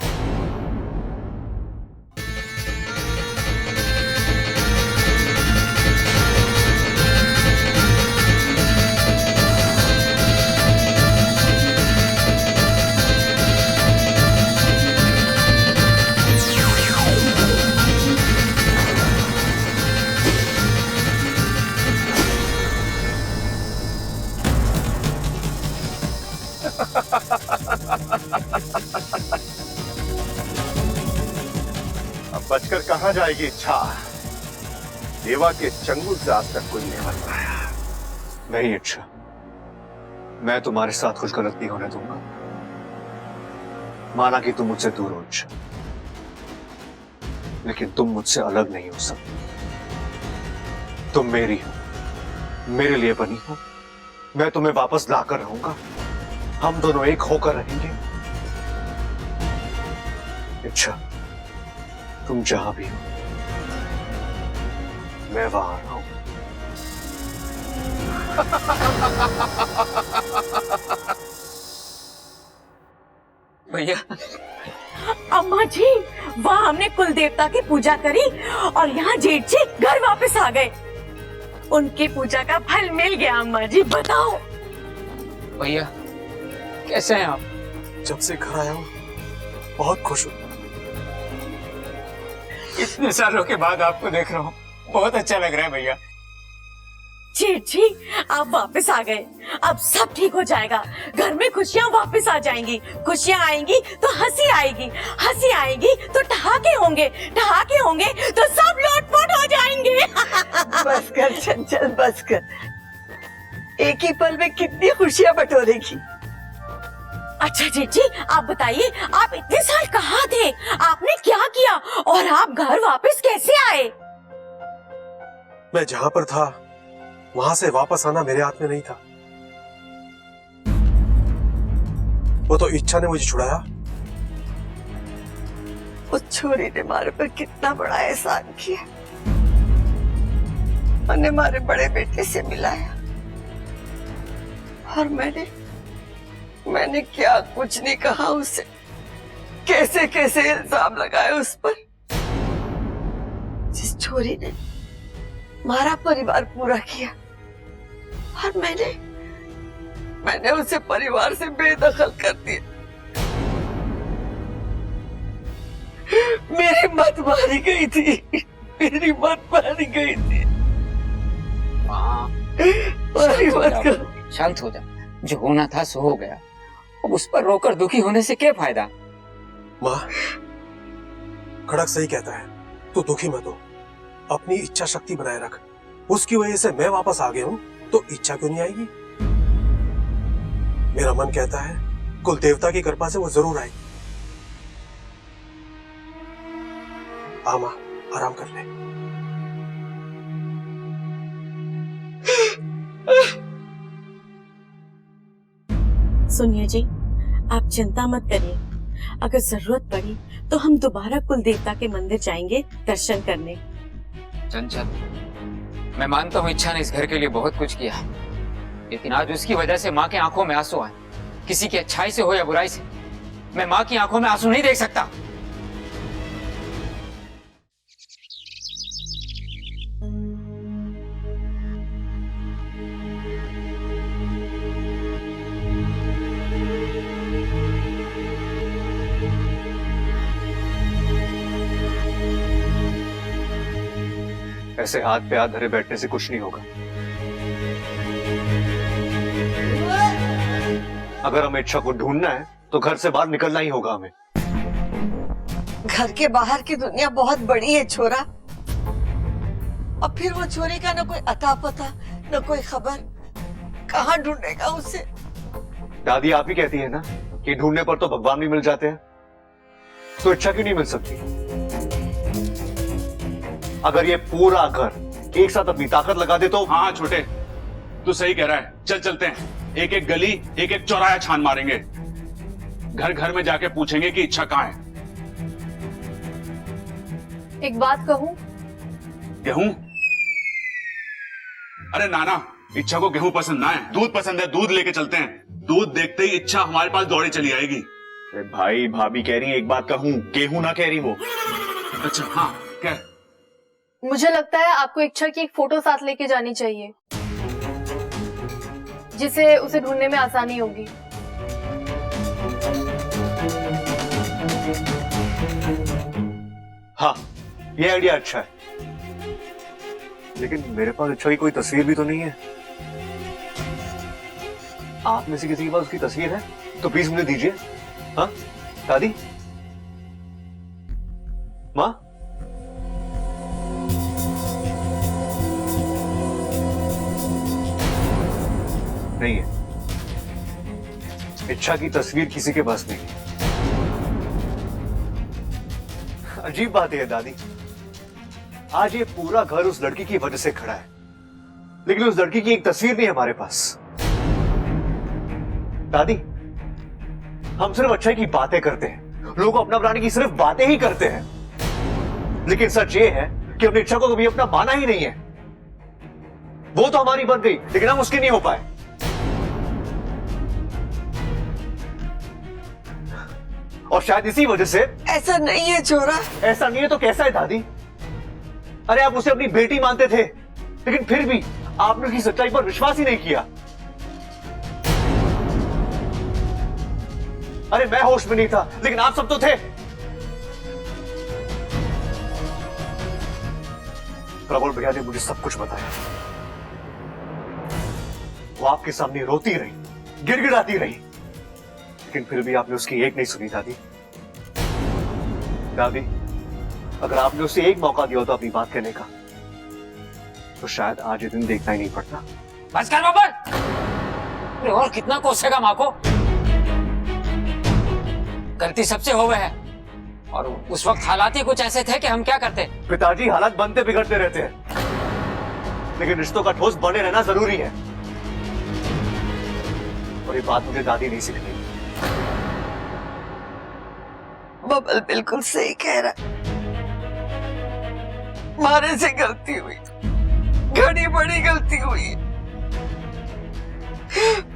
अब बचकर कहां जाएगी इच्छा? देवा के चंगुल से आज तक कोई नहीं बच पाया। नहीं इच्छा, मैं तुम्हारे साथ कुछ गलत नहीं होने दूंगा। माना कि तुम मुझसे दूर हो इच्छा, लेकिन तुम मुझसे अलग नहीं हो सकती। तुम मेरी हो, मेरे लिए बनी हो। मैं तुम्हें वापस लाकर रहूंगा। हम दोनों एक होकर रहेंगे। इच्छा, तुम जहां भी हो, मैं वहां आ रहा हूं। भैया, अम्मा जी, वहाँ हमने कुल देवता की पूजा करी और यहाँ जेठ जी घर वापस आ गए। उनकी पूजा का फल मिल गया। अम्मा जी बताओ। भैया कैसे हैं आप? जब से घर आया हूँ बहुत खुश हूँ। इतने सालों के बाद आपको देख रहा हूँ, बहुत अच्छा लग रहा है भैया। जेठ जी, आप वापस आ गए। अब सब ठीक हो जाएगा। घर में खुशियाँ वापस आ जाएंगी। खुशियाँ आएंगी तो हंसी आएगी, हंसी आएगी तो ठहाके होंगे, ठहाके होंगे तो सब लोटपोट हो जाएंगे। बस कर चंचल, बस कर। एक ही पल में कितनी खुशियां बटोरेगी। अच्छा जेठ जी, आप बताइए, आप इतने साल कहाँ थे? आपने क्या किया और आप घर वापस कैसे आए? मैं जहां पर था वहां से वापस आना मेरे हाथ में नहीं था। वो तो इच्छा ने मुझे छुड़ाया। उस छोरी ने हमारे पर कितना बड़ा एहसान किया। मैंने हमारे बड़े बेटे से मिलाया और मैंने क्या कुछ नहीं कहा उसे। कैसे कैसे इल्जाम लगाए उस पर। जिस छोरी ने हमारा परिवार पूरा किया और मैंने उसे परिवार से बेदखल कर दिया। मेरी मत मारी गई थी, मेरी मत मारी गई थी। शांत हो जा। जो होना था सो हो गया। अब उस पर रोकर दुखी होने से क्या फायदा? माँ, खड़क सही कहता है। तू दुखी मत हो, अपनी इच्छा शक्ति बनाए रख। उसकी वजह से मैं वापस आ गया हूँ तो इच्छा क्यों नहीं आएगी? मेरा मन कहता है कुल देवता की कृपा से वो जरूर आएगी। आ माँ, आराम कर ले। सुनिए जी, आप चिंता मत करिए। अगर जरूरत पड़ी तो हम दोबारा कुल देवता के मंदिर जाएंगे दर्शन करने। चंचल, मैं मानता हूँ इच्छा ने इस घर के लिए बहुत कुछ किया है, लेकिन आज उसकी वजह से माँ के आंखों में आंसू आए। किसी की अच्छाई से हो या बुराई से, मैं माँ की आंखों में आंसू नहीं देख सकता। ऐसे हाथ पे हाथ धरे बैठने से कुछ नहीं होगा। अगर हमें इच्छा को ढूंढना है तो घर से बाहर निकलना ही होगा हमें। घर के बाहर की दुनिया बहुत बड़ी है छोरा। अब फिर वो छोरे का न कोई अता पता न कोई खबर, कहाँ ढूंढेगा उसे? दादी आप ही कहती है ना कि ढूंढने पर तो भगवान भी मिल जाते हैं, तो इच्छा क्यों नहीं मिल सकती? अगर ये पूरा घर एक साथ अपनी ताकत लगा दे तो। हाँ छोटे, तू सही कह रहा है। चल चलते हैं, एक एक गली एक एक चौराहा छान मारेंगे, घर घर में जाके पूछेंगे कि इच्छा कहाँ है। एक बात कहूं? गेहूं? अरे नाना, इच्छा को गेहूं पसंद ना है, दूध पसंद है। दूध लेके चलते हैं, दूध देखते ही इच्छा हमारे पास दौड़ी चली आएगी। अरे भाई, भाभी कह रही है, एक बात कहूं, गेहूं ना कह रही वो। अच्छा हाँ, क्या? मुझे लगता है आपको इच्छा की एक फोटो साथ लेके जानी चाहिए, जिससे उसे ढूंढने में आसानी होगी। हाँ, ये आइडिया अच्छा है, लेकिन मेरे पास इच्छा की कोई तस्वीर भी तो नहीं है। आप में से किसी के पास उसकी तस्वीर है तो प्लीज मुझे दीजिए। हाँ दादी, माँ, नहीं है। इच्छा की तस्वीर किसी के पास नहीं है। अजीब बात है दादी, आज ये पूरा घर उस लड़की की वजह से खड़ा है, लेकिन उस लड़की की एक तस्वीर नहीं है हमारे पास। दादी, हम सिर्फ अच्छाई की बातें करते हैं, लोगों को अपना बनाने की सिर्फ बातें ही करते हैं, लेकिन सच ये है कि अपनी इच्छा को कभी अपना माना ही नहीं है। वो तो हमारी बन गई, लेकिन हम उसके नहीं हो पाए। और शायद इसी वजह से। ऐसा नहीं है छोरा। ऐसा नहीं है तो कैसा है दादी? अरे आप उसे अपनी बेटी मानते थे, लेकिन फिर भी आपने उसकी सच्चाई पर विश्वास ही नहीं किया। अरे मैं होश में नहीं था, लेकिन आप सब तो थे। प्रबल भैया ने मुझे सब कुछ बताया। वो आपके सामने रोती रही, गिड़गिड़ाती रही, लेकिन फिर भी आपने उसकी एक नहीं सुनी। दादी, दादी, अगर आपने उसे एक मौका दिया होता अपनी बात कहने का, तो शायद आज ये दिन देखना ही नहीं पड़ता। बस कर बबल, और कितना कोसेगा माँ को? गलती सबसे हो गए है, और उस वक्त हालात ही कुछ ऐसे थे कि हम क्या करते। पिताजी, हालात बनते बिगड़ते रहते हैं, लेकिन रिश्तों का ठोस बने रहना जरूरी है, और ये बात मुझे दादी नहीं सिखाई। बबल बिल्कुल सही कह रहा, मारे से गलती हुई, घड़ी बड़ी गलती हुई।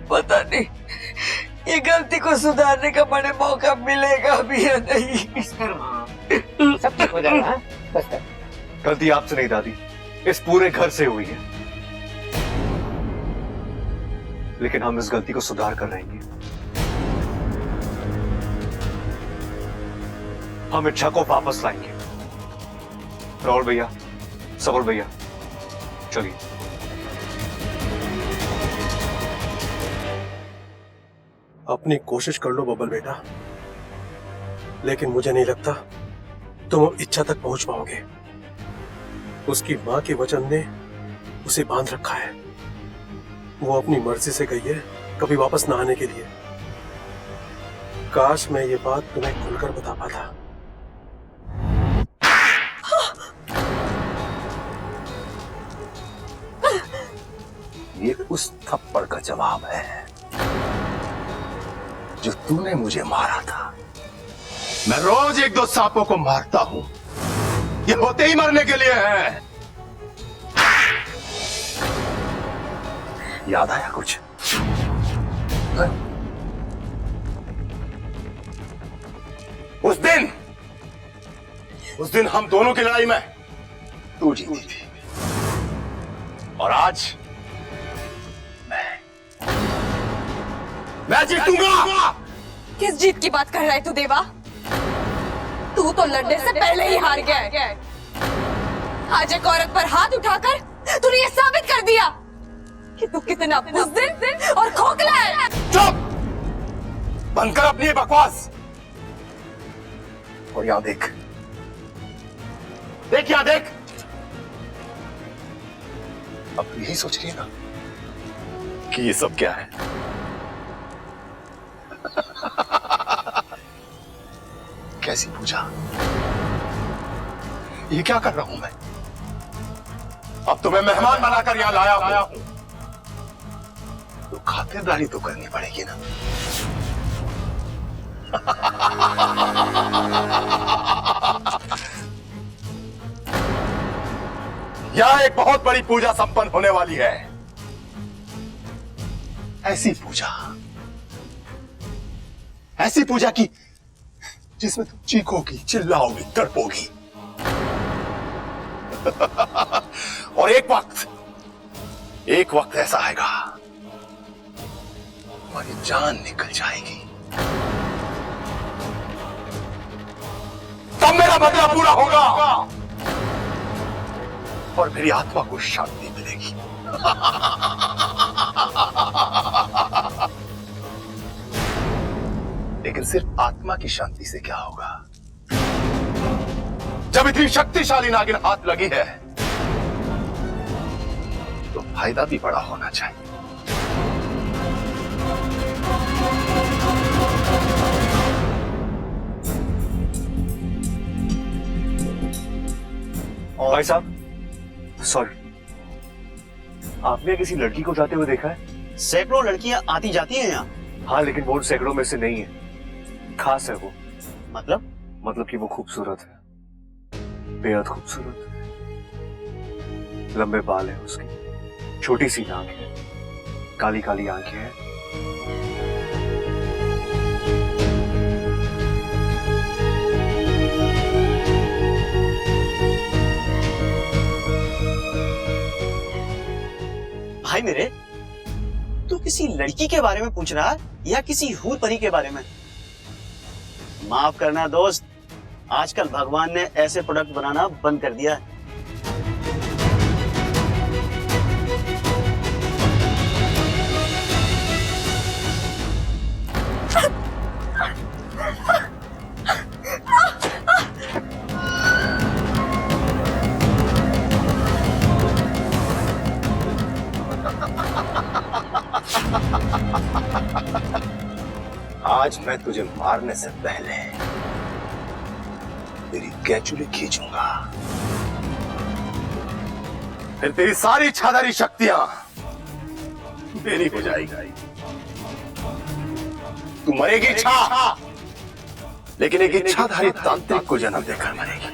पता नहीं ये गलती को सुधारने का बड़े मौका मिलेगा भी या नहीं। सब ठीक हो जाएगा। बस कर। गलती आपसे नहीं दादी, इस पूरे घर से हुई है, लेकिन हम इस गलती को सुधार कर रहेंगे। हम इच्छा को वापस लाएंगे। राहुल भैया, सबल भैया, चलिए। अपनी कोशिश कर लो बबल बेटा, लेकिन मुझे नहीं लगता तुम अब इच्छा तक पहुंच पाओगे। उसकी मां के वचन ने उसे बांध रखा है। वो अपनी मर्जी से गई है, कभी वापस ना आने के लिए। काश मैं ये बात तुम्हें खुलकर बता पाता। ये उस थप्पड़ का जवाब है जो तूने मुझे मारा था। मैं रोज 1-2 सांपों को मारता हूं, ये होते ही मरने के लिए है। याद आया कुछ? उस दिन हम दोनों की लड़ाई में तू जीती थी, और आज मैं जीतूंगा। किस जीत की बात कर रहा है तू देवा? तू तो लड़ने से पहले ही हार गया है। आज एक औरत पर हाथ उठाकर तूने ये साबित कर दिया कि तू कितना बुज़दिल और खोखला है। चुप! बंद कर अपनी ये बकवास और यहां देख, यहां देख। अब यही सोच रही है ना कि ये सब क्या है? कैसी पूजा? ये क्या कर रहा हूं मैं? अब तो मैं मेहमान बनाकर यहां लाया हूं, तो खातिरदारी तो करनी पड़ेगी ना। यहां एक बहुत बड़ी पूजा संपन्न होने वाली है। ऐसी पूजा की जिसमें तुम चीखोगी, चिल्लाओगी, तड़पोगी। और एक वक्त ऐसा आएगा तुम्हारी जान निकल जाएगी, तब मेरा बदला पूरा होगा और मेरी आत्मा को शांति मिलेगी। लेकिन सिर्फ आत्मा की शांति से क्या होगा? जब इतनी शक्तिशाली नागिन हाथ लगी है तो फायदा भी बड़ा होना चाहिए। भाई साहब, सॉरी, आपने किसी लड़की को जाते हुए देखा है? सैकड़ों लड़कियां आती जाती हैं यहाँ। हाँ, लेकिन वो सैकड़ों में से नहीं है, खास है वो। मतलब कि वो खूबसूरत है, बेहद खूबसूरत। लंबे बाल है उसके, छोटी सी नाक है, काली काली आंखें हैं। भाई मेरे, तू किसी लड़की के बारे में पूछ रहा है या किसी हूर परी के बारे में? माफ करना दोस्त, आजकल भगवान ने ऐसे प्रोडक्ट बनाना बंद कर दिया है। आज मैं तुझे मारने से पहले तेरी कैचुली खींचूंगा, फिर तेरी सारी इच्छाधारी शक्तियां मेरी हो जाएगी। तू मरेगी इच्छा, लेकिन एक इच्छाधारी तांत्रिक को जन्म देकर मरेगी।